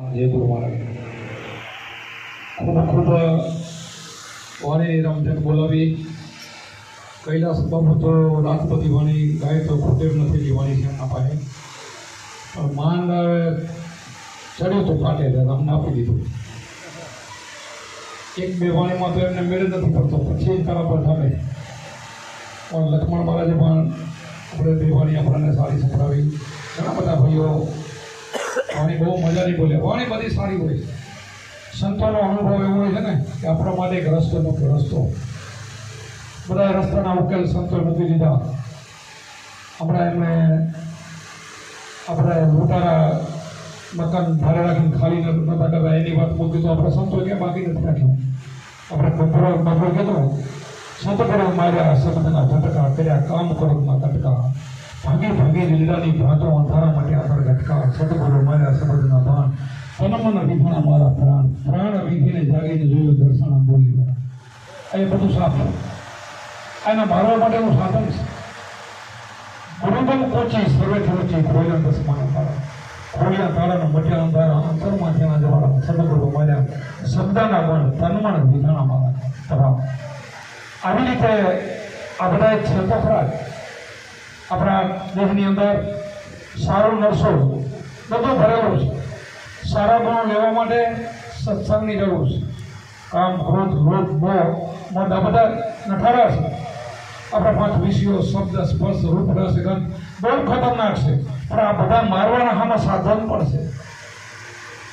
જય ગુરુ મહારાજ. ખૂબ ખૂબ વાણી રામચંદ બોલાવી કૈલાસ બાબુ તો રાષ્ટ્રપતિ વાણી ગાય તો ખૂટે નથી વાણી છે એમના પાસે. પણ માંડ ચડ્યું તો કાઢે અમને આપી દીધું. એક બે વાણીમાં તો એમને મેળ નથી પડતો, પછી તારા પર ચાલે. પણ લક્ષ્મણ મહારાજે પણ આપણે બે વાણી આપણને સારી સંભળાવી. ઘણા બધા ભાઈઓ વાણી બહુ મજાની બોલે, વાણી બધી સારી હોય. સંતોનો અનુભવ એવો હોય છે ને કે આપણા માટે એક રસ્તો મૂક્યો. રસ્તો બધા રસ્તાના ઉકેલ સંતોએ મૂકી દીધા. હમણાં એમણે આપણે મોટારા મકાન ભાડે રાખીને ખાલી નતા કરતા એની વાત મૂકી તો આપણે સંતોએ ક્યાં બાકી નથી રાખ્યું. આપણે બપોર કહેતો સંતો કરો માર્યા શબ્દના ઝટકા કર્યા કામ કરોમાં કટકા ભાગી ભાગી લીલાની ભાતો અંધારા માટે આગળ ઘટકા સદગુરુ માર્યા શબ્દના ભાન તનમન વિભણા મારા પ્રાણ પ્રાણ વિભીને જાગીને જોયું દર્શન બોલી એ બધું સાફ. એના મારવા માટેનું સાધન છે. ગુરુબલ કોચી સર્વેથી ઊંચી ખોલ્યા દસમાના તારા ખોલ્યા તારાના મટ્યા અંધારા અંતરમાં ત્યાં જવાળા સદગુરુ માર્યા શબ્દના બળ તનમન વિભણા મારા પ્રાણ. આવી રીતે આ બધા છે તો ખરા. આપણા દેશની અંદર સારું નરસો બધું ભરેલું છે. સારા ગુણો લેવા માટે સત્સંગની જરૂર છે. કામ ક્રોધ લોભ મોહ મદ આ બધા નઠારા છે. આપણા 5 વિષયો શબ્દ સ્પર્શ રૂપ રસ ગંધ બહુ ખતરનાક છે. પણ આ બધા મારવાના હામાં સાધન પણ છે.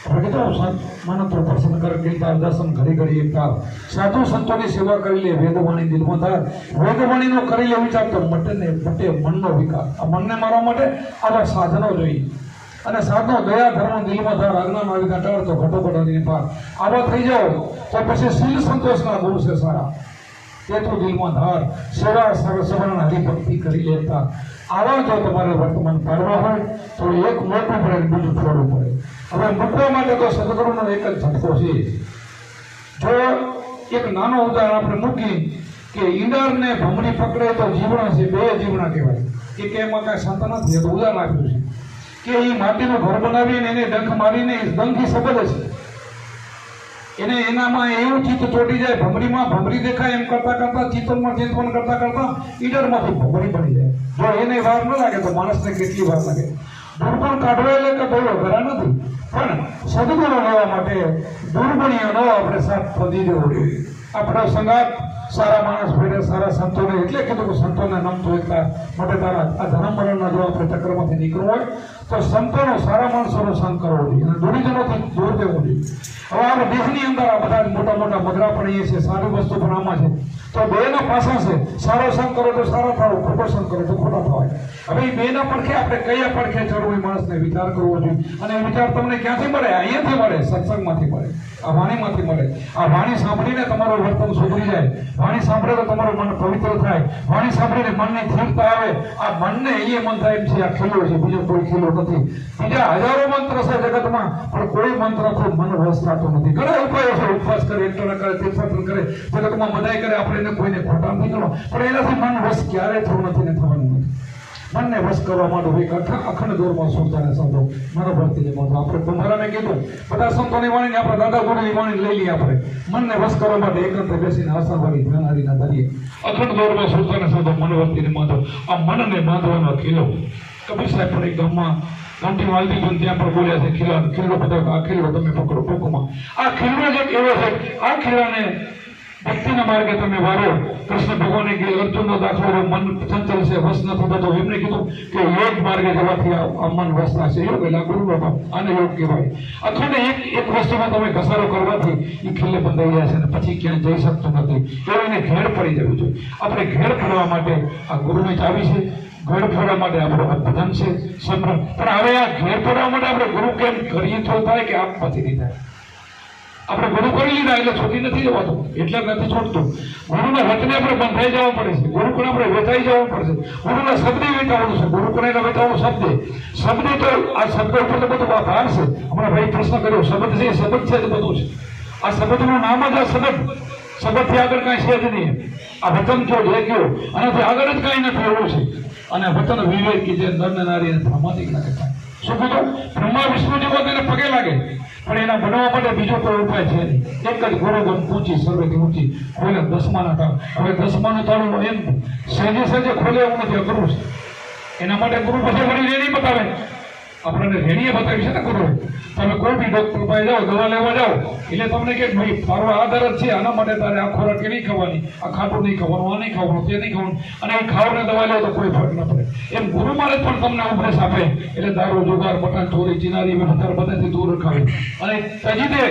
આપણે કીધું મને તો પ્રસન્ન કર ગીતા દર્શન ઘડી ઘડી એકતા સાધુ સંતોની સેવા કરી લે વેદવાણી દિલમાં ધાર વેદવાણીનો કરી લે વિચાર તો મટે મનનો વિકાર. આ મનને મારવા માટે આવા સાધનો જોઈએ. અને સાધનો દયા ધર્મ દિલમાં ધાર આજ્ઞાનો આવી ટાળ તો ઘટોઘટાની પાર. આવા થઈ જાઓ તો પછી શીલ સંતોષના ગુણ છે સારા. તે તો દિલમાં ધાર સેવા સવર્ણ હરિભક્તિ કરી લેતા. આવા જો તમારે વર્તમાન પાડવા હોય તો એક મોટું પડે બીજું છોડવું પડે. હવે મૂકવા માટે તો સદગુરુનો એક જ ઝટકો છે. જો એક નાનો ઉદાહરણ આપણે મૂકી કે ઈંડારને ભમરી પકડે તો જીવણા છે, 2 જીવણા કહેવાય. કે એમાં કાંઈ સંત નથી, તો ઉદાહરણ આપ્યું છે કે એ માટીનું ઘર બનાવીને એને ડંખ મારીને ડંખી શબ્દ છે. એને એનામાં એવું ચિત્ત ચોટી જાય ભમરીમાં ભમરી દેખાય એમ કરતા કરતા ચિત્તમાં ચિંતન કરતા કરતા ઈડરમાંથી ભમરી બની જાય. જો એને વાર ન લાગે તો માણસને કેટલી વાર લાગે. દુર્ગુણ કાઢવા એટલે કે બોલો ઘરા નથી, પણ સદગુણ લેવા માટે દુર્ગુણીઓ ન આપણે સાથ પદી દેવો જોઈએ. આપણો સંગાત સારા માણસ ભેડે સારા સંતોને એટલે કીધું કે સંતોને નમતો એટલા માટે તારા આ ધર્મ મરણના જો આપણે ચક્રમાંથી નીકળવું હોય તો સંતોનો સારા માણસોનો સંગ કરવો જોઈએ અને દુરીજનોથી દૂર દેવું જોઈએ. હવે આ દેશની અંદર આ બધા મોટા મોટા મગરા પણ એ છે, સારી વસ્તુ પણ આમાં છે. તો બેના પાસા છે. સારો સંગ કરો તો સારા થાવ, ખોટો સંગ કરો તો ખોટા થવાય. હવે એ બેના પડખે આપણે કયા પડખે ચડવું એ માણસને વિચાર કરવો જોઈએ. અને એ વિચાર તમને ક્યાંથી મળે? અહીંયાથી મળે, સત્સંગમાંથી મળે, આ વાણીમાંથી મળે. આ વાણી સાંભળીને તમારું વર્તન સુધરી જાય. વાણી સાંભળે તો તમારું મન પવિત્ર થાય. વાણી સાંભળીને મનની સ્થિરતા આવે. આ મનને એ મન થાય એમ છે આ ખીલો છે, બીજો કોઈ ખીલો નથી. બીજા હજારો મંત્ર છે જગતમાં, પણ કોઈ મંત્રથી મન વશ થતો નથી. ઘણા ઉપાયો છે, ઉપવાસ કરે, એકટણા કરે, તીર્થાટન કરે, જગતમાં બધાય કરે, આપણે એને કોઈને ખોટા નથી કરો, પણ એનાથી મન વશ ક્યારેય થવું નથી ને થવાનું નથી. મનને વશ કરવા માટે એક અખંડ દોરમાં સુરતાને સંતો મનોભક્તિને મંત્ર આપણે કુંભારાને કીધું બધા સંતોની વાણીને આપણે દાદા ગુરુની વાણી લઈ લઈએ. આપણે મનને વશ કરવા માટે એકાંતે બેસીને આસનવાળી ધ્યાનહારીના ધરીએ અખંડ દોરમાં સુરતાને સંતો મનોભક્તિને મંત્ર. આ મનને બાંધવાનો ખીલો કબીર સાહેબ પણ એક ગામમાં ઘંટી વાલતી પણ ત્યાં પણ બોલ્યા છે ખીલો પકડો, આ ખીલો તમે પકડો ટૂંકમાં. આ ખીલો જે કેવો છે, આ ખીલાને ભક્તિના માર્ગે તમે વારો. કૃષ્ણ ભગવાને કીધું અર્જુનનો દાખલો મન ચંચલ છે, વશ નથી થતો. એમને કીધું કે યોગ માર્ગે જવાથી આ મન વશ થશે. યોગ એટલે ગુરુનો આને યોગ કહેવાય. અખંડ એક વસ્તુમાં તમે ઘસારો કરવાથી એ ખીલે બંધાઈ જાય છે અને પછી ક્યાંય જઈ શકતું નથી. તો એને ઘેર પડી જવું જોઈએ. આપણે ઘેર ફરવા માટે આ ગુરુની ચાવી છે. ઘર ફરવા માટે આપણું ભજન છે, સમરણ. પણ હવે આ ઘેર ફરવા માટે આપણે ગુરુ કેમ કરીએ તો થાય કે આપમાંથી નહીં થાય. આપણે ગુરુ કરી લીધા એટલે છૂટી નથી જવાતું, એટલે નથી છૂટતું. ગુરુના વચને આપણે બંધાઈ જવા પડે છે. ગુરુ પણ આપણે વેચાઈ જવા પડશે. ગુરુના શબ્દે વેચાવાનું છે. ગુરુ પણ વેચાવાનું શબ્દે તો આ શબ્દ ઉપર તો બધું ભાર છે. હમણાં ભાઈ પ્રશ્ન કર્યો, શબ્દ છે, શબ્દ છે તો બધું છે. આ શબ્દનું નામ જ આ શબ્દથી આગળ કાંઈ છે જ નહીં. આ વચન જો લેખ્યો આનાથી આગળ જ કાંઈ નથી એવું છે. અને વચન વિવેક કે જે નર નારી સામાજિક ના કહેવાય. શું કીધું? બ્રહ્મા વિષ્ણુ જેવો તેને પગે લાગે, પણ એના બનાવવા માટે બીજો કોઈ ઉપાય છે નહીં. એક જ ગુરુગમ ઊંચી સર્વેથી ઊંચી ખોલે દસમાના તાળ. હવે દસમાનું તાળું એમ સહેજે સહેજે ખોલે એવું નથી, અઘરું છે. એના માટે ગુરુ પછી વળી રેડી બતાવે, આપણને રેડીએ બતાવી છે ને ગુરુ. તમે કોઈ બી ડોક્ટર પાસે જાઓ, દવા લેવા જાઓ, એટલે તમને કે ભાઈ તારો આધાર જ છે, આના માટે તારે આ ખોરાક નહીં ખાવાની, આ ખાટું નહીં ખાવાનું, આ નહીં ખાવાનું, તે નહીં ખાવાનું, અને એ ખાવ ને દવા લે તો કોઈ ફરક ન પડે. એમ ગુરુ મહારાજ પણ તમને ઉપદેશ આપે, એટલે દારૂ જુગાર મટન ચોરી ચિનારી વ્યવહાર બધાથી દૂર રખાવે અને તજી દે,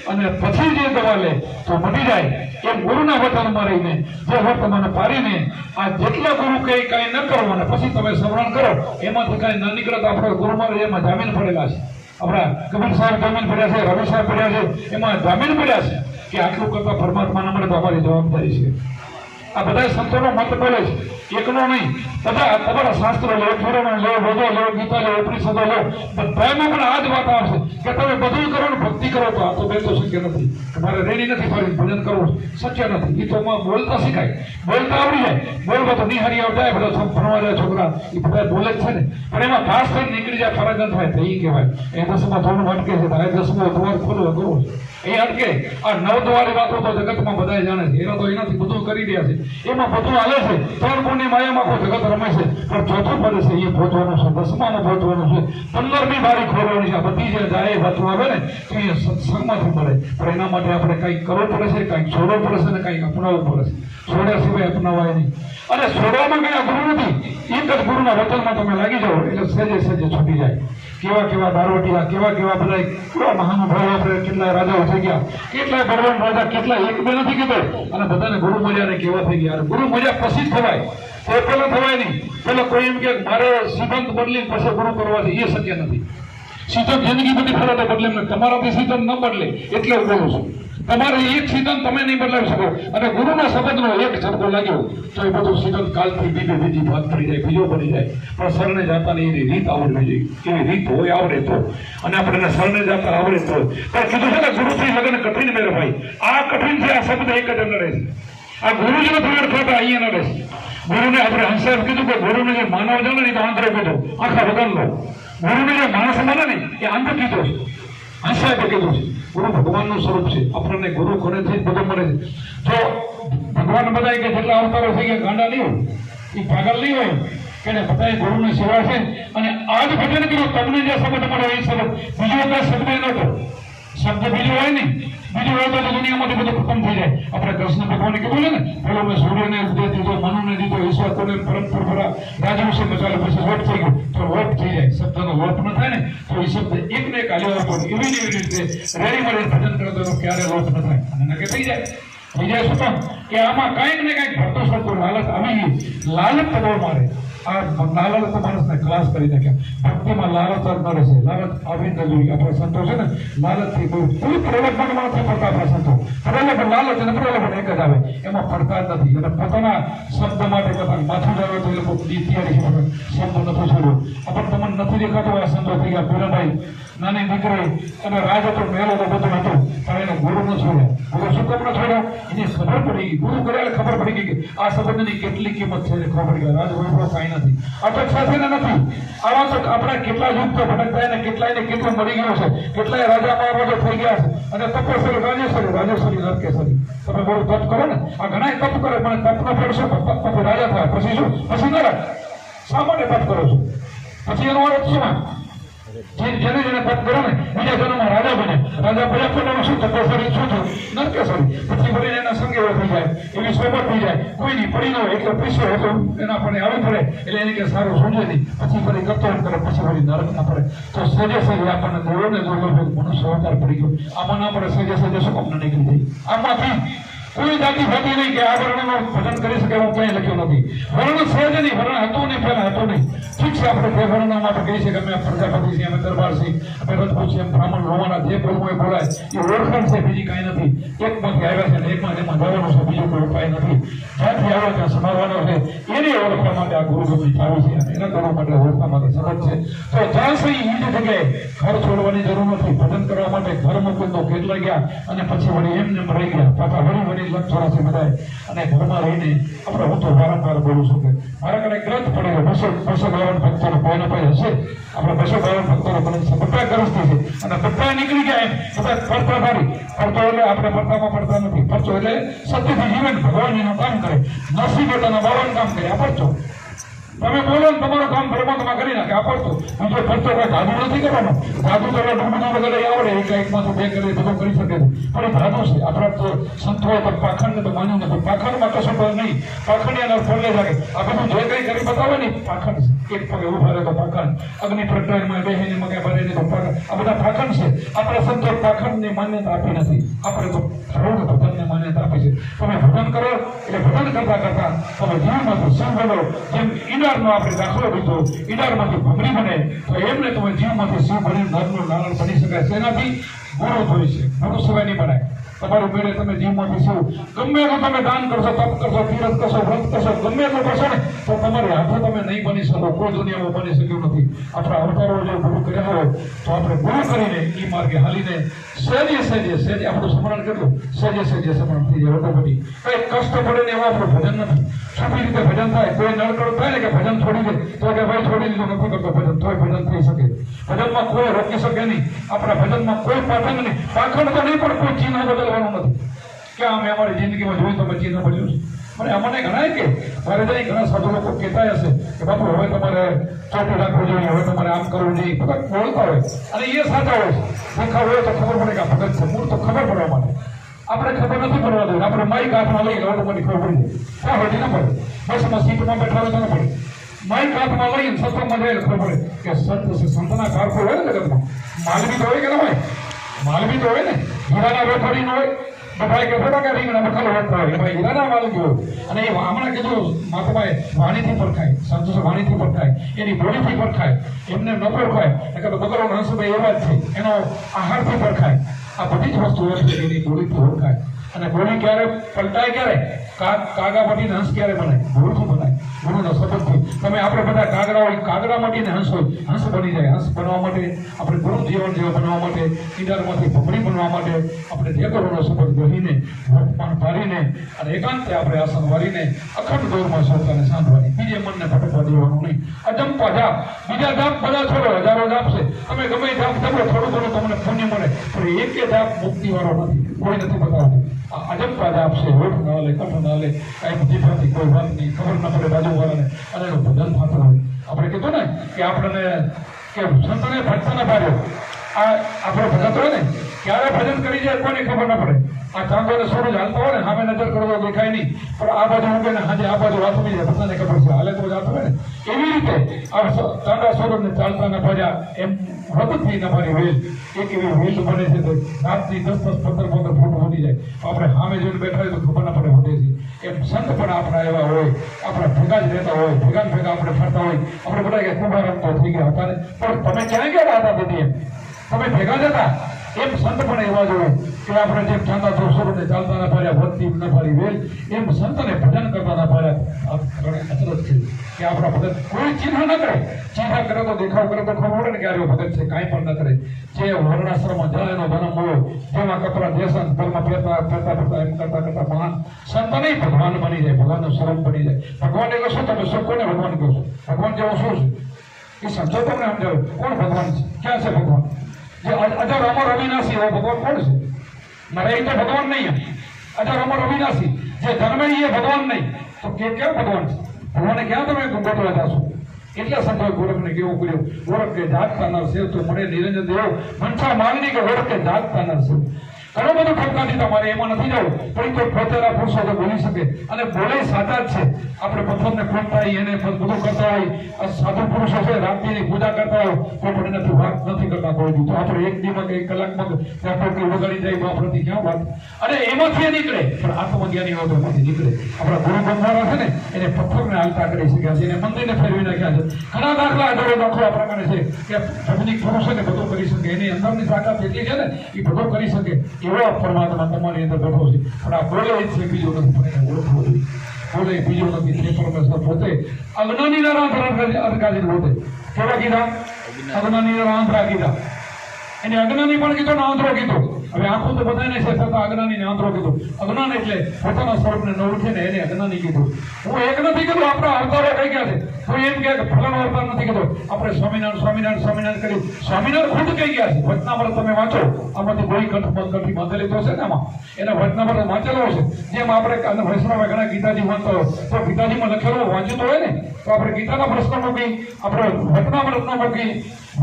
અને પછી જે દવા લે તો મટી જાય. એમ ગુરુના વચનમાં રહીને જે વર્તમાન પાડીને આ જેટલા ગુરુ કઈ કાંઈ ન કરો અને પછી તમે શ્રવણ કરો, એમાંથી કાંઈ ન નીકળે તો આપણા ગુરુ મહારાજ એમાં જામીન પડેલા છે. આપણા કબીર સાહેબ જામીન પડ્યા છે, રવિ સાહેબ પડ્યા છે, એમાં જામીન પડ્યા છે કે આટલું કરતા પરમાત્માના માટે તો અમારી જવાબદારી છે. આ બધા સંતોનો મત બોલે છે, એકનો નહીં. બધા તમારા શાસ્ત્રો લો, પુરાણો લો, વેદો લો, ગીતા લો, ઉપનિષદો લો, બધામાં પણ આ જ વાત આવશે કે તમે બધું કરો ને ભક્તિ કરો. તો આ તો બે તો શક્ય નથી. તમારે રેડી નથી ફરી ભજન કરવું શક્ય નથી. ગીતોમાં બોલતા શીખાય, બોલતા આવડી જાય. બોલવા તો નિહારી આવતા બધા ભણવા જાય છોકરા, એ બધા બોલે જ છે ને, પણ એમાં ખાસ થઈને નીકળી જાય, ફરજ ન થાય તો એ કહેવાય એ દસમા ધોરણ અટકે છે. આ દસમો દ્વાર ખોલવા કરવો એ અટકે. આ નવ દ્વારી વાતો તો જગતમાં બધા જાણે છે, એનો તો એનાથી બધું કરી રહ્યા છે, એમાં બધું હાલે છે. ત્રણ ગુણની માયામાં કોઈ જગત રમે છે, પણ ચોથું પડે છે એ પહોંચવાનું છે, દસમામાં પહોંચવાનું છે, 15મી બારી ખોલવાની છે. આ બધી જે જાય વાતો આવે ને તો એ સત્સંગમાંથી મળે, પણ એના માટે આપણે કંઈક કરવું પડે છે, કંઈક છોડવું પડે છે, ને કંઈક અપનાવવું પડે છે. છોડ્યા સિવાય અપનાવાય નહીં. અને છોડવામાં કયા ગુરુ નથી, એક જ ગુરુના વચનમાં તમે લાગી જાઓ એટલે સહેજે સહેજે છૂટી જાય. કેવા કેવા દારોટિયા, કેવા કેવા બધા કેવા મહાનુભાવો, આપણે કેટલાય રાજાઓ થઈ ગયા, કેટલાય બળવાન રાજા, કેટલાય એક બે નથી કીધો, અને બધાને ગુરુ મળ્યા કેવા થઈ ગયા. ગુરુ મળ્યા પછી જ થવાય, તો પેલા થવાય નહીં. પેલા કોઈ એમ કે મારે સિદ્ધાંત બદલી પછી ગુરુ કરવા છે, એ શક્ય નથી. સિદ્ધાંત જિંદગી બધી ફરતે બદલે, તમારાથી સિદ્ધાંત ન બદલે એટલે હું બોલું છું. તમારે એક સિદ્ધાંત તમે નહીં બદલાવી શકો, અને ગુરુના શબ્દનો એક ઝટકો લાગ્યો તો એ બધું સિદ્ધાંત કાલથી બીજી ભાગ પડી જાય, બીજો બની જાય. પણ શરણે જાતાની એની રીત આવડવી જોઈએ, એવી રીત હોય આવડે તો, અને આપણને શરણે જાતા આવડે તો. પણ કીધું છે ને ગુરુથી લગ્ન કઠિન મેરે ભાઈ, આ કઠિન છે. આ શબ્દ એક જ નડે છે, આ ગુરુ જ નથી અડતા, અહીંયા નડે છે. ગુરુને આપણે હંસાએ કીધું કે ગુરુને જે માનવ જાણે ને તો આંધળો કીધો, આખા વગરનો. ગુરુને જે માણસ માને ને એ આંધો કીધો છે, હંસાએ કીધું છે. ગુરુ ભગવાનનું સ્વરૂપ છે, આપણને ગુરુ કોનેથી બધું મળે છે. જો ભગવાન બધા કે જેટલા અવતારો થઈ ગયા ગાંડા નહીં હોય, એ પાગલ નહીં હોય, કે બધા ગુરુની સેવા છે. અને આજ ભજન કર્યું, તમને જે શબ્દ મળે એ શબ્દ, બીજો કઈ શબ્દ નહોતો. શબ્દ બીજો હોય નહીં, બીજું હોય તો દુનિયામાંથી બધું ખતમ થઈ જાય. આપણે કૃષ્ણ ભગવાને કીધું છે ને, પેલો મેં સૂર્યને ઉદય દીધો, મનુને દીધો, ઈશ્વર કોને પરમ પરપરા રાજવંશ ચાલે, પછી લોટ થઈ ગયો તો લોટ થઈ જાય. શબ્દનો લોટ ન થાય ને તો એ શબ્દ એક ને એક આવ્યો હતો. એવી ને એવી રીતે રેડી મળે ભજન કરતો ક્યારે લોટ ન થાય, અને નકે થઈ જાય. થઈ જાય શું કામ કે આમાં કંઈક ને કંઈક ભરતો શબ્દો લાલચ આવી ગઈ. લાલચ તો બહુ મારે, આ લાલચ તો માણસને ક્લાસ કરી નાખ્યા. ભક્તિમાં લાલચ જ ન રહેશે, લાલચ આવી ન જોઈએ. આપણા સંતો છે ને લાલચથી કોઈ પ્રલોભનમાં નથી પડતા. આપણા સંતો પ્રલોભન, લાલચ અને પ્રલોભન એક જ આવે, એમાં પડતા જ નથી. અને પોતાના શબ્દ માટે પોતાનું માથું જાવે તો એ લોકો તૈયારી શબ્દ નથી છોડ્યો. આપણને તમને નથી દેખાતો આ સંતો થઈ ગયા. પીરાભાઈ નાની દીકરી અને રાજ હતો, મેલો તો બધું હતું, પણ એને ગુરુ ન છોડ્યા. ગુરુ શું કામ ન છોડ્યા? એની ખબર પડી ગઈ, ગુરુ કર્યા ખબર પડી ગઈ કે આ સંબંધની કેટલી કિંમત છે. ખબર પડી ગઈ રાજ વૈભવ કાંઈ નથી, અપેક્ષા છે ને નથી. આવા તો આપણા કેટલા યુગ તો ભટકતા ને કેટલાયને કેટલું મળી ગયું છે, કેટલાય રાજા મહારાજા થઈ ગયા છે. અને તપસ્વી રાજેશ્વરી નરકેશ્વરી, તમે બહુ તપ કરો ને, આ ઘણા તપ કરે, મને તપનો ફળ શું? પછી રાજા થાય, પછી શું? પછી ન રાજ. શા માટે તપ કરો છો? પછી એનો અર્થ શું? જેને જેને તપ કરો ને બીજા જન્મમાં રાજા બને, રાજા બન્યા પોતાનું શું તપસ્વી શું થયું? નરકેશ્વરી. પછી ભરીને એના સંગે થઈ જાય, એવી સોબત થઈ જાય, કોઈ નહીં પડી ન હોય એટલે પૈસો હતો એના પણ આવી પડે એટલે એને કે સારું સમજે નહીં, પછી ફરી કરતો કરે, પછી ફરી નરક ના પડે. તો સજે સજે આપણને દેવોને જોડો મનુષ્ય અવતાર પડી ગયો. આમાં ના પડે સજે સજે શું કામ નીકળી જાય? આમાંથી કોઈ જાતિ હોતી નહીં કે આ વર્ણનું ભજન કરી શકે એવું કંઈ લખ્યું નથી. વર્ણ સહજ નહીં, વર્ણ હતું નહીં, પહેલા હતું નહીં. ઠીક છે, આપણે બે વર્ણના માટે કહી છે કે અમે પ્રજાપતિ છીએ, અમે દરબાર છીએ, અમે રજપૂત છીએ, બ્રાહ્મણ રોવાના, જે બોલવું એ બોલાય, એ ઓળખાણ છે, બીજી કાંઈ નથી. એકમાંથી આવ્યા છે ને એકમાં જેમાં જવાનું છે, બીજું કોઈ ઉપાય નથી. જ્યાંથી આવ્યો ત્યાં સમારવાનો છે, એને ઓળખવા માટે આ ગુરુગમની ચાવી છે, અને એના કરવા માટે ઓળખવા માટે સરળ છે. તો જ્યાં સુધી એ જ જગ્યાએ ઘર છોડવાની જરૂર નથી. ભજન કરવા માટે ઘર મૂકીને એકલા ગયા અને પછી વળી એમને રહી ગયા પાછા વળી લક્ષોરાથી બધા અને ઘરમાં રહીને આપણે હું તો વારંવાર બોલું છું કે મારા કને ગ્રંથ પડેલો 252 ભક્તોનો કોઈને કોઈ હશે આપણે 252 ભક્તોનો ગ્રંથ છે બધા ગ્રસ્તી છે અને બધા નીકળી ગયા એમ બધા પડતા ધારી પડતો એટલે આપણે પડતામાં પડતા નથી પડતો એટલે સત્યથી જીવન ભગવાન એનું કામ કરે નરસિંહ પોતાના બાવાનું કામ કરે આ પડતો તમે બોલો ને તમારું કામ પરમાત્મા કરી નાખે આ પડતો બીજો પડતો કઈ જાદુ નથી કરવાનો જાદુ કરવા ડૂબડું વગેરે આવડે એકમાંથી બે કરી બધું કરી શકે છે પણ એ જાદુ છે આપણા તો સંતોએ તો પાખંડ તો માન્યું નથી પાખંડમાં કશું પણ નહીં પાખંડિયાના ફરલે લાગે આ બધું જે કંઈ કરી બતાવે ને પાખંડ છે એક પગે ઉભા રહે તો પાખંડ અગ્નિ પ્રગટાયમાં બેહીને મગે ભરે તો પાખંડ આ બધા પાખંડ છે આપણા સંતો પાખંડની માન્યતા આપી નથી આપણે તો ખરું ભજનને માન્યતા આપી છે તમે ભજન કરો એટલે ભજન કરતા કરતા તમે જીવમાંથી શું બનો જેમ ઈડારનો આપણે દાખલો લીધો ઈડારમાંથી ભમરી બને તો એમને તમે જીવમાંથી શું બની નરનું નારણ બની શકાય તેનાથી ગુરુ હોય છે ગુરુ સિવાય નહીં બનાય તમારું મેળે તમે જીવમાંથી શું ગમે એટલું તમે દાન કરશો તપ કરશો તીરથ કરશો વ્રત કરશો ગમે એટલું કરશો ને તો તમારી હાથે તમે નહીં બની શકો કોઈ દુનિયામાં બની શક્યું નથી આપણા અવતારો જે ગુરુ કર્યા હોય તો આપણે ગુરુ કરીને એ માર્ગે હાલીને સહેજે આપણું સ્મરણ કેટલું સહેજે સ્મરણ થઈ જાય વધુ કઈ કષ્ટ પડે ને એવા આપણું ભજન નથી છૂટી રીતે ભજન થાય કોઈ નડકડ થાય ને કે ભજન છોડી દે તો કે ભાઈ છોડી દીધું નથી કરતો ભજન તોય ભજન થઈ શકે ભજનમાં કોઈ રોકી શકે નહીં આપણા ભજનમાં કોઈ પાખંડ નહીં પાખંડ તો નહીં પણ કોઈ ચિહ્ન બદલવાનું નથી કે અમે અમારી જિંદગીમાં જોયું તો ચિહ્ન બદલ્યું છે મને અમને ઘણા કે મારે ત્યાં ઘણા સાધુ લોકો કહેતા હશે કે બાપુ હવે તમારે ચોટું રાખવું જોઈએ હવે તમારે આમ કરવું જોઈએ બધા બોલતા હોય અને એ સાચા હોય દેખાવ હોય તો ખબર પડે કે આ ભગત છે મૂળ તો ખબર પડવા માટે આપણે ખબર નથી પડવા દઉં આપણે માઇક હાથમાં લઈ લો મને ખબર પડી જાય હોતી ના પડે બસમાં સીટમાં બેઠા હોય તો ના પડે માઇક હાથમાં લઈને સત્સંગમાં જઈને ખબર પડે કે સંત છે સંતના કારકો હોય ને જગતમાં માલવી તો હોય કે ના હોય માલવી તો હોય ને હીરાના વેપારી ન હોય ભાઈ કે થોડા કે રીંગણા બખાલો વધતા હોય ભાઈ હીરાના માલવી હોય અને એ હમણાં કીધું મહાત્માએ વાણીથી પરખાય સંતોષ વાણીથી પરખાય એની બોલીથી પરખાય એમને ન પરખાય કે બગરો હંસભાઈ એવા જ છે એનો આહારથી પરખાય આ બધી જ વસ્તુઓ છે એની બોલીથી ઓળખાય અને બોલી ક્યારે પલટાય ક્યારે કાગા મટીને હંસ ક્યારે બનાય ગુરુથી બનાય ગુરુનો સબબથી તમે આપણે બધા કાગડા હોય કાગડા મટીને હંસ હોય હંસ બની જાય હંસ બનવા માટે આપણે ગુરુ જીવન જેવા બનવા માટે ઈડારમાંથી ભમરી બનવા માટે આપણે જે ગુરુનો શબ્દ ગહીને વર્તમાન પાડીને અને એકાંતે આપણે આસન વાળીને અખંડ દોરમાં શ્રોતાને સાંભળવાની બીજે મનને ભટકવા દેવાનું નહીં અજંપા જાપ બીજા જાપ બધા છોડો હજારો જાપ છે તમે ગમે જાપ કરો થોડું ઘણું તમને પુણ્ય મળે પણ એકે જાપ મુક્તિવાળો નથી કોઈ નથી બતાવતું અજંપા જાપ છે હોઠ ના લે કઠ ના લે કાંઈ જીભમાંથી કોઈ વાત નહીં ખબર ના પડે બાજુવાળાને અને એનું ભજન થતું હોય આપણે કીધું ને કે આપણને કે સંતને ભજન પાડ્યો આ આપણો ભજન હોય ને ક્યારે ભજન કરી જાય કોઈને ખબર ના પડે આ ચાંદોને સોનું હાલતા હોય ને સામે નજર કરો તો દેખાય નહીં પણ આ બાજુ ઊંઘે ને આજે આ બાજુ વાત થઈ જાય બધાને ખબર છે હાલે તો જાત હોય ને એવી રીતે આ ચાંદા સોરને ચાલતા ના ભજ્યા એમ વ્રતથી તમારી વેલ એક એવી વેલ બને છે તો રાતની 10-10 15-15 ફૂટ વધી જાય આપણે સામે જોઈને બેઠા હોય તો ખબર ના પડે વધે છે એમ સંત પણ આપણા એવા હોય આપણા ભેગા જ રહેતા હોય ભેગા આપણે ફરતા હોય આપણે બધા કે કુંભાર તો થઈ ગયા હતા ને પણ તમે ક્યાં ગયા હતા દીદી એમ તમે ભેગા જ હતા એમ સંત પણ એવા જ હોય કે આપણે જેમ ચાંદા ચોસરોને ચાલતા ના પાડ્યા વધતી ન પાડી વેલ એમ સંતને ભજન કરતા ના પાડ્યા અચરજ છે કે આપણા ભગત કોઈ ચિહ્ન ન કરે ચિહ્ન કરે તો દેખાવ કરે તો ખબર પડે ને કે આ ભગત છે કાંઈ પણ ન કરે જે વર્ણાશ્રમમાં જળનો જન્મ હોય જેમાં કપરા દેશન ઘરમાં ફરતા એમ કરતા મહાન સંત નહીં ભગવાન બની જાય ભગવાનનું સ્વરૂપ બની જાય ભગવાન એટલે શું તમે શું કોને ભગવાન કહો છો ભગવાન જેવું શું છે એ સમજો તમને સમજાવો કોણ ભગવાન છે ક્યાં છે ભગવાન જે અજર અમર અવિનાશી હોય ભગવાન કોણ છે મારે એ તો ભગવાન નહીં અજર અમર અવિનાશી જે જન્મે એ ભગવાન નહીં તો ક્યાં ભગવાન છે ભગવાને ક્યાં તમે ગોતવા જાશો એટલે સંતોએ ગોરખને કેવું કર્યું ગોરખ કે જાગતા નર સેવ તો મળે નિરંજન દેવ મનસા માંગણી કે ગોરખ કે જાગતા નર સેવ ઘણું બધું ખડકાથી તમારે એમાં નથી જવું પણ તો પોતેલા પુરુષો તો બોલી શકે અને બોલે સાચા જ છે આપણે પથ્થરને ખોટતા એને બધું કરતા હોય સાધુ પુરુષો છે રાત્રિની પૂજા કરતા હોય તો પણ એનાથી વાત નથી કરતા કોઈ દી તો આપણે એક દીમાં કે એક કલાકમાં ત્યાં વગાડી જાય તો આપણથી ક્યાં વાત અને એમાંથી નીકળે પણ આત્મજ્ઞાની હોય તો એમાંથી નીકળે આપણા ગુરુ બંધારા છે ને એને પથ્થરને હાલતા કરી શક્યા છે એને મંદિરને ફેરવી નાખ્યા છે ઘણા દાખલા દાખલા પ્રમાણે છે કે ભજનિક પુરુષ છે ને બધું કરી શકે એની અંદરની તાકાત એટલી છે ને એ બધું કરી શકે એવો પરમાત્મા તમારી અંદર બેઠો છે પણ આ બોલે છે બીજો નથી પણ એને ઓળખવો જોઈએ બોલે બીજો નથી તે પરમેશ્વર પોતે અજ્ઞાનીના અધકારી પોતે કેવા કીધા અજ્ઞાનીના આંધળા કીધા એને અજ્ઞાની પણ કીધો ને આંધળો કીધો હવે આખું તો બધાને છે છતાં અજ્ઞાની ને આંતરો કીધું. અજ્ઞાન એટલે પોતાના સ્વરૂપને ન ઓળખે ને એને અજ્ઞાની કીધું. હું એક નથી કીધું, આપણા અવતારો કઈ ગયા છે. કોઈ એમ કે ફલાણો અવતાર નથી કીધું. આપણે સ્વામિનારાયણ સ્વામિનારાયણ સ્વામિનારાયણ કર્યું. સ્વામિનારાયણ ખુદ કઈ ગયા છે. વચનામૃત તમે વાંચો, આમાંથી કોઈ કંઠી બાંધેલી તો છે ને આમાં એના વચનામૃત વાંચેલો છે. જેમ આપણે વૈષ્ણવ ઘણા ગીતાજી વાંચતો હોય તો ગીતાજીમાં લખેલું વાંચ્યું તો હોય ને, તો આપણે ગીતાના પ્રશ્નો મૂકી, આપણે વચનામૃતનો મૂકી.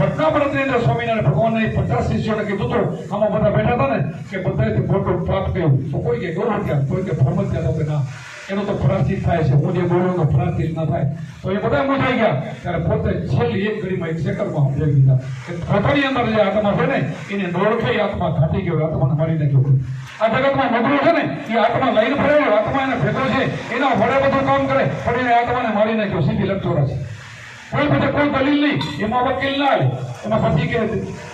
વચનામૃતની અંદર સ્વામિનારાયણ ભગવાનને 50 શિષ્યોને કીધું તો આમાં બધા બેઠા હતા ને કે બધાથી મોટું પ્રાપ્ત કર્યું. તો કોઈ કે ગૌરવ ક્યાં, કોઈ કે ભ્રમ ક્યાં, તો કે ના એનો તો પ્રાર્થિત થાય છે. હું જે બોલું તો પ્રાર્થિત ના થાય. તો એ બધા મૂંઝાઈ ગયા. ત્યારે પોતે છેલ્લી એક ઘડીમાં એક સેકન્ડમાં સમજાવી દીધા કે પોતાની અંદર જે આત્મા છે ને એને નોળખે આત્મા ઘાટી ગયો, આત્માને મારી નાખ્યો. આ જગતમાં નબળું છે ને એ આત્મા લઈને ફરેલો, આત્મા એને ભેગો છે, એના વડે બધું કામ કરે, પણ એને આત્માને મારી નાખ્યો. સીધી લખતો છે. કોઈ પછી કોઈ દલીલ નહીં, એમાં વકીલ ના આવે. એમાં પછી કે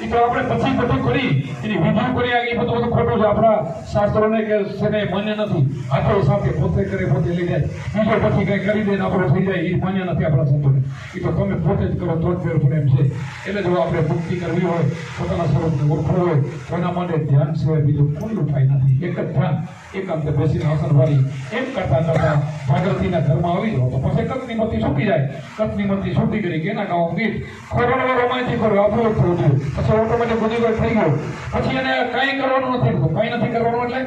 એ તો આપણે પછી બધું કરી એની વિધિ કરી એ બધું ખોટું છે. આપણા શાસ્ત્રોને કે છે માન્ય નથી. હાથો સાથે પોતે કરે પોતે લઈ જાય, બીજો પછી કઈ કરી દે ને આપણો થઈ જાય, એ માન્ય નથી આપણા સંતોને. એ તો તમે પોતે જ કરો તો જ ફેર પડે એમ છે. એટલે જો આપણે મુક્તિ કરવી હોય, પોતાના સ્વરૂપને ઓળખવું હોય તો એના માટે ધ્યાન સિવાય બીજું કોઈ ઉપાય નથી. એક જ ધ્યાન, એકાંતે બેસીને આસન વાળી એમ કરતા કરતા જાગૃતિના ઘરમાં આવી જાઓ તો પછી કતની મતી છૂટી જાય. કતની મતી છૂટી કરી કે એના ગામ ગીત ખોરડો રોમાંચી કરો આપણું થયું છે. પછી ઓટોમેટિક બધી કોઈ થઈ ગયો. પછી એને કાંઈ કરવાનું નથી, કાંઈ નથી કરવાનું. એટલે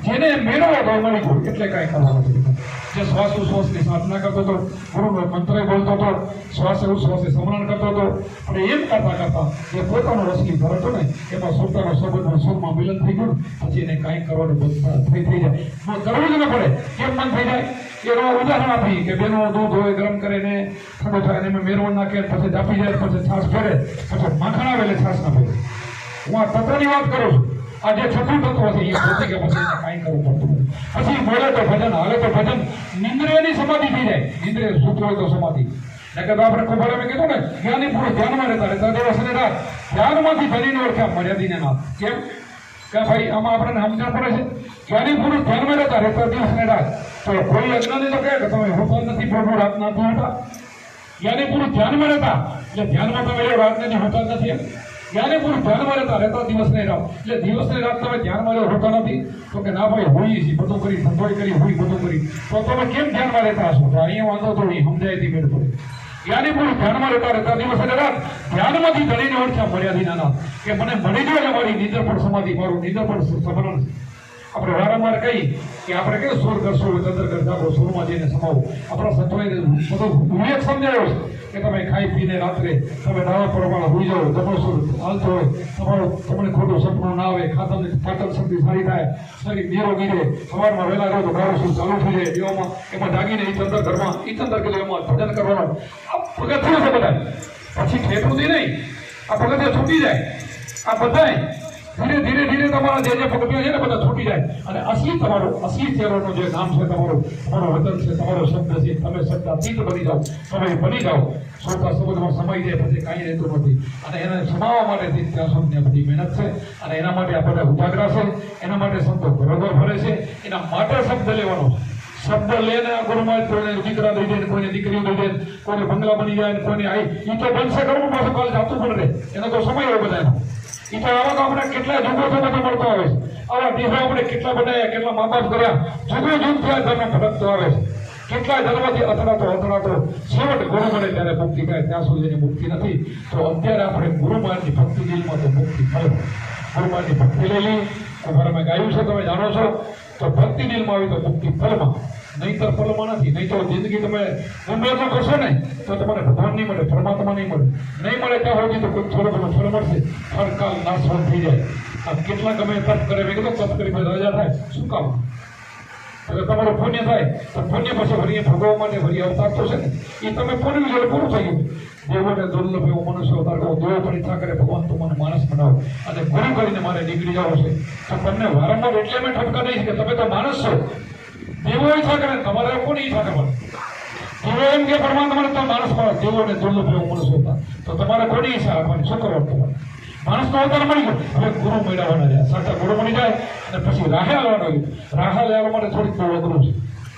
જેને મેળવો તો મળી ગયો એટલે કાંઈ કરવાનું નથી. જે શ્વાસોશ્વાસની સાધના કરતો હતો, ગુરુનો મંત્ર બોલતો હતો, શ્વાસે ઉશ્વાસે સ્મરણ કરતો હતો, અને એમ કરતા કરતા જે પોતાનો રસલી ભર હતો ને એમાં સુરતાનો સંબંધનો સુરમાં મિલન થઈ ગયું. પછી એને કાંઈ કરવાનું થઈ જાય, કરવું જ ન પડે. કેમ મન થઈ જાય એનું ઉદાહરણ આપી કે બેનો દૂધ હોય ગરમ કરીને ઠંડો થાય એમાં મેરવણ નાખે, પછી દાપી જાય, પછી છાશ ફેરે, પછી માખણ આવે એટલે છાશ ના ફેરે. હું આ તત્વની વાત કરું છું. આ જે છઠ્ઠું તત્વ છે એ પોતે કે પછી એને કાંઈ કરવું પડતું નથી. પછી બોલે તો ભજન, હાલે તો ભજન, નિંદ્રિયની સમાધિ થઈ જાય. નિંદ્રિય સૂત્ર હોય તો સમાધિ. નકર તો આપણે ખબર મેં કીધું ને જ્ઞાની પુરુષ ધ્યાનમાં રહેતા દિવસ અને રાત ધ્યાનમાંથી ધરીને ઓળખ્યા મર્યાદીને ના. કેમ કે ભાઈ આમાં આપણને સમજણ પડે છે. જ્ઞાની પુરુષ ધ્યાનમાં રહેતા દિવસ ને રાત. તો કોઈ અજ્ઞાની તો કહે કે તમે હોતા નથી પ્રભુ રાતના તો હતા. જ્ઞાની પુરુષ ધ્યાનમાં રહેતા એટલે ધ્યાનમાં તમે રહ્યો, રાતને હોતા નથી. જ્ઞાની પુરુષ ધ્યાનમાં રહેતા દિવસ ને રાત એટલે દિવસ ને રાત તમે ધ્યાનમાં રહ્યો હોતા નથી. તો કે ના ભાઈ હોઈએ છીએ, બધું કરી ધંધોય કરી હોય બધું કરી, તો તમે કેમ ધ્યાનમાં રહેતા હશો? તો અહીંયા વાંધો તો સમજાય હતી મેળ પડે. જ્ઞાની પુરુષ ધ્યાનમાં રહેતા દિવસ અને રાત ધ્યાનમાંથી ધરીને ઓળખ્યા મર્યાદિના નામ કે મને મળી જાય મારી નિંદર પર સમાધિ, મારું નિંદર પર સમરણ. આપણે વારંવાર કહી કે આપણે કઈ સુર કરશો ચંદ્ર કરતા સુરમાં જઈને સમાવો. આપણા સંતોએ બધો વિવેક સમજાયો છે કે તમે ખાઈ પીને રાત્રે તમે નાવા પ્રમાણે હોઈ જાઓ, જમણો સુર હાલતો હોય, તમને ખોટું સપનું ના આવે, પાચન શક્તિ સારી થાય, શરીર નિરોગી રહે, સવારમાં વહેલા રહો તો ગાળો સુર ચાલુ થઈ જાય. એમાં જાગીને ઈ ચંદ્ર ઘરમાં ઈ ચંદ્ર કીધું એમાં ભજન કરવાનું. આ પગથિયું છે બધા, પછી ઠેઠુંથી નહીં, આ પગથિયા છૂટી જાય. આ બધાય ધીરે ધીરે ધીરે તમારા જે પગથિયા છે ને બધા છૂટી જાય. અને અસલી તમારું અસલી ચહેરાનું જે નામ છે, તમારું વતન છે, તમારો શબ્દ છે, તમે શબ્દાતીત બની જાઓ, તમે બની જાઓ. શ્રોતા શબ્દમાં સમાઈ જાય પછી કાંઈ રહેતું નથી. અને એને સમાવવા માટે ત્યાં સુધી બધી મહેનત છે. અને એના માટે આ બધા ઉજાગરા છે. એના માટે સંતો બરોબર ફરે છે. એના માટે શબ્દ લેવાનો છે. શબ્દ લઈને ગુરુમાં કોઈને દીકરા દઈ દે, કોઈને દીકરીઓ દઈ દે, કોઈને બંગલા બની જાય, કોઈને આવી એ તો બનશે કરવું પાછું કાલ જાતું પણ રહે. એનો તો સમય હોય બધાનો. એ તો આવા તો આપણે કેટલા જુગો છે બધું મળતો આવે છે. આવા દેહો આપણે કેટલા બનાવ્યા, કેટલા મા બાપ કર્યા, જુગો જુગ થયા ધર્મ ભટકતો આવે છે. કેટલા જન્મથી અથડાતો છેવટ ગુરુ મળે ત્યારે મુક્તિ થાય. ત્યાં સુધી એની મુક્તિ નથી. તો અત્યારે આપણે ગુરુમાનની ભક્તિ દિલમાં તો મુક્તિ મળે. ગુરુમાનની ભક્તિ લઈ લઈ અમારામાં ગાયું છે, તમે જાણો છો. તો ભક્તિ દિલમાં આવી તો મુક્તિ ફલમાં, નહીંતર ફલમાં નથી. નહીં તો જિંદગી તમે ઉમેરનો કરશો ને તો તમારે ભગવાન નહીં મળે, પરમાત્મા નહીં મળે. નહીં મળે ત્યાં સુધી તો કોઈ થોડો ઘણો ફળ મળશે. ફળકાલ નાશવંત થઈ જાય. આ કેટલા ગમે તપ કરે, મેં કીધું તપ કરી રજા થાય. શું કામ? એટલે તમારું પુણ્ય થાય તો પુણ્ય પછી વળી ભોગવવા માટે વળી અવતાર તો છે ને એ તમે પુણ્ય એટલે પૂરું થઈ ગયું. દેવોને દુર્લભ એવો મનુષ્ય અવતાર કરો, દેવો પણ ઈચ્છા કરે ભગવાન તો મને માણસ બનાવો અને ગુરુ કરીને મારે નીકળી જવો છે. તો તમને વારંવાર એટલે મેં ઠપકા નહીં કે તમે તો માણસ છો. દેવો ઈચ્છા કરે, તમારે કોની ઈચ્છા કરવાની? દેવો એમ કે પરમાત્માને તો માણસ મળે, દેવોને દુર્લભ એવો મનુષ્ય હતા તો તમારે કોની ઈચ્છા રાખવાની? શું કરવાનું તમારે? માણસનો અવતાર મળી ગયો, હવે ગુરુ મેળવવાના રહ્યા. સાચા ગુરુ મળી જાય અને પછી રાહે લેવાનો. રાહે લેવા માટે થોડીક બહુ અઘરું છે.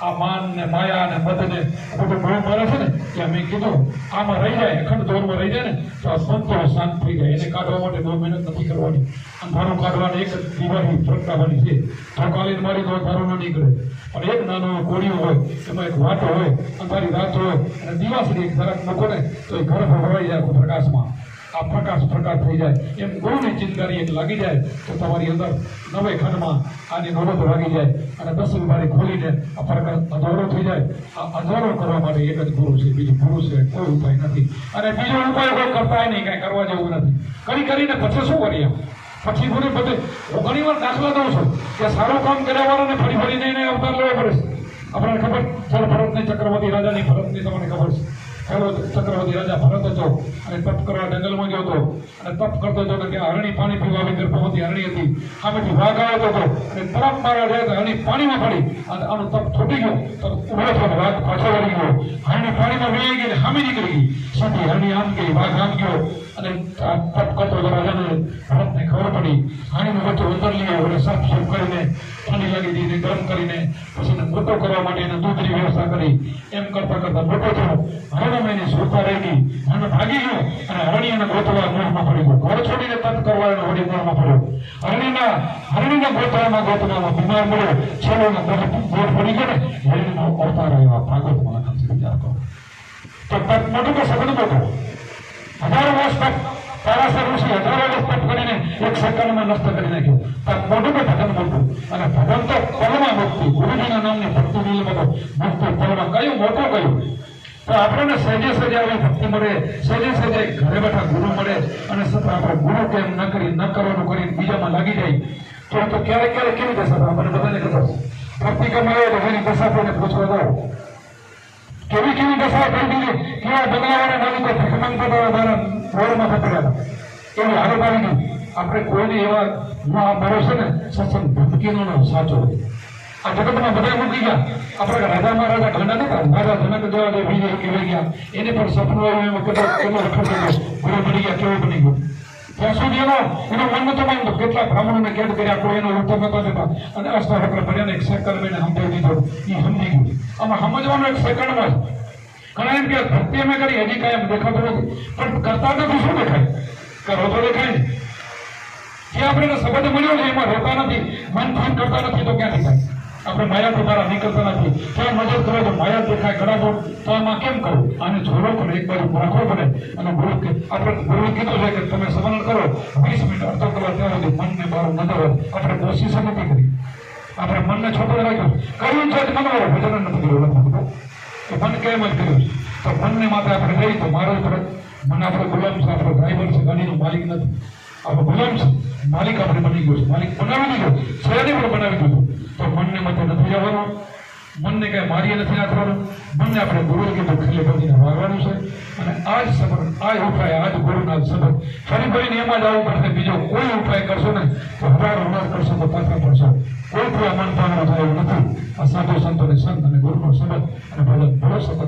આ માન ને માયા ને મદ ને બધું બહુ મારે છે ને ત્યાં મેં કીધું આમાં રહી જાય અખંડ દોરમાં રહી જાય ને તો આ સંતો શાંત થઈ જાય. એને કાઢવા માટે બહુ મહેનત નથી કરવાની. અંધારું કાઢવાની એક જ દિવાળી પ્રગટાવવાની છે. ધોકાલીને મારી તો અંધારું ન નીકળે, પણ એક નાનો કોળિયો હોય એમાં એક વાટો હોય, અંધારી રાત હોય અને દિવાસળી એક જરાક મૂકો ને તો એ ઘર ભરવાઈ જાય પ્રકાશમાં. આ પ્રકાશ થઈ જાય એમ ગુરુની ચિંતારી એક લાગી જાય તો તમારી અંદર નવે ખંડમાં આની નોબત લાગી જાય અને 10 બારી ખોલીને આ પ્રકાશ અજવાળો થઈ જાય. આ અજવાળો કરવા માટે એક જ ગુરુ છે, બીજું ગુરુ છે કોઈ ઉપાય નથી. અને બીજો ઉપાય કોઈ કરતા નહીં, કાંઈ કરવા જેવું નથી. કરીને પછી શું કરીએ? પછી ગુરુ બધે હું ઘણી વાર દાખલા દઉં છું કે સારું કામ કર્યા વાળાને ફરી નહીં અવતાર લેવો પડે છે. આપણને ખબર ચાલ ભરતની ચક્રવર્તી રાજાની ભરતની તમને ખબર છે. પહેલો ચક્રવર્તી રાજા ભરત હતો અને તપ કરવા જંગલમાં ગયો હતો અને તપ કરતો હતો કે ત્યાં હરણી પાણી પીવા આવી ગર્ભવતી હરણી હતી. સામેથી વાઘ આવતો હતો અને તરફ મારા જાય તો હરણી પાણીમાં પડી અને આનું તપ છૂટી ગયો તો ઉભો થયો, વાઘ પાછો વળી ગયો, હરણી પાણીમાં વહી ગઈ અને સામે નીકળી ગઈ. સીધી હરણી આમ ગઈ, વાઘ આમ ગયો અને તપ કરતો હતો રાજાને ભરતને ખબર પડી. હરણીનું વચ્ચે અંદર લીધો અને સાફ સાફ કરીને ઠંડી લાગી દીધી, ગરમ કરીને પછી એને મોટો કરવા માટે એને દૂધની વ્યવસ્થા કરી. એમ કરતા કરતા મોટો થયો. હરણી સુરતા રહી ગઈ અને ભાગી ગયો અને હરણીને ગોતવા મોહમાં પડી ગયો. ઘર છોડીને તપ કરવા એને વળી મોહમાં પડ્યો. હરણીને ગોતવામાં બીમાર મળ્યો. છેલ્લો ગોળ પડી ગયો ને હરણીનો અવતાર આવ્યો. ભાગવતમાં લખાણ છે, વિચાર કરો તો તપ મોટું કે સગન મોટો. હજારો વર્ષ તપ તારાસર ઋષિ હજારો વર્ષ તપ કરીને એક સેકન્ડમાં નષ્ટ કરી નાખ્યો. તપ મોટું કે ભજન મોટું? અને ભજન તો પલમાં મુક્તિ, ગુરુજીના નામની ભક્તિ નીલમાં મુક્તિ પલમાં. કયું મોટું કયું? તો આપણને સહેજે આવી ભક્તિ મળે, સહેજે ઘરે બેઠા ગુરુ મળે અને સતત આપણે ગુરુ કેમ ન કરવાનું કરીને બીજામાં લાગી જાય તો ક્યારેક કેવી દશા થાય આપણને બધાને ખબર છે. ભક્તિ કમાયો તો એની દશા થઈને પૂછવા દો કેવી દશા થઈ ગઈ, કેવા બનાવવાના માલિકો ભીખ માંગતા હતા મારા રોડમાં પકડ્યા હતા, એવી હાલત આવી ગઈ. આપણે કોઈને એવા ભરોસે ને સત્સંગ ભક્તિનો સાચો હોય. આ જગતમાં બધા મૂકી ગયા. આપણે રાજા મહારાજા ઘણા નતા, રાજા જનક જેવા જે બીજે કહેવાય ગયા, એને પણ સપનું આવ્યું એમાં કેટલો રખડ ગુરુ બની ગયા, કેવો બની ગયો. ત્યાં સુધી એનો મન નતો માનતો. કેટલા બ્રાહ્મણોને કેદ કર્યા, કોઈ એનો ઉત્તર નતો દેતા અને અષ્ટાવક્ર ભર્યાને એક સેકન્ડ એને સમજાવી દીધો. એ સમજી ગયું. આમાં સમજવાનું એક સેકન્ડમાં જ. ઘણા એમ કે ભક્તિ અમે કરી હજી કાંઈ એમ દેખાતું નથી, પણ કરતા નથી શું દેખાય? કરો તો દેખાય ને. જે આપણે શબ્દ મળ્યો છે એમાં રહેતા નથી, મન ફોન કરતા નથી તો ક્યાંથી થાય? આપણે માયા તો બહાર નીકળતા નથી. ત્યાં નજર કરો તો માયા દેખાય ઘણા તો આમાં કેમ કરવું? આને જોડો પડે, એક બાજુ રાખવો પડે. અને આપણે ગુરુએ કીધું છે કે તમે સ્મરણ કરો 20 મિનિટ અડધો કલાક ત્યાં સુધી મનને બહાર ન દો. આપણે કોશિશ નથી કરી, આપણે મનને છોટો રાખ્યો. કર્યું છે મન વાળો ભજન નથી કર્યું, તો મન કેમ જ કર્યું છે? તો મનને માથે આપણે રહી તો મારો જ મન આપણે ગુલામ છે, આપણો ડ્રાઈવર છે, ગાડીનો માલિક નથી. આપણે ગુલામ છે, માલિક આપણે બની ગયો છે. માલિક બનાવી દીધો, શહેરી પણ બનાવી દીધું. તો મનને મતે નથી જવાનું, મનને કઈ મારીએ નથી નાખવાનું. મનને આપણે ગુરુ કીધું ખીલે બધીને વારવાનું છે. અને આ જ સબર, આ જ ઉપાય, આ જ ગુરુના સબર. ફરીને એમાં જ આવવું પડશે. બીજો કોઈ ઉપાય કરશો ને તો હજારો વાર કરશો તો પાછા પડશો. કોઈ મન પામવાનું થાય એવું નથી. આ સાધુ સંતોને સંત અને ગુરુનો સંબંધ અને ભજન ભરો સતત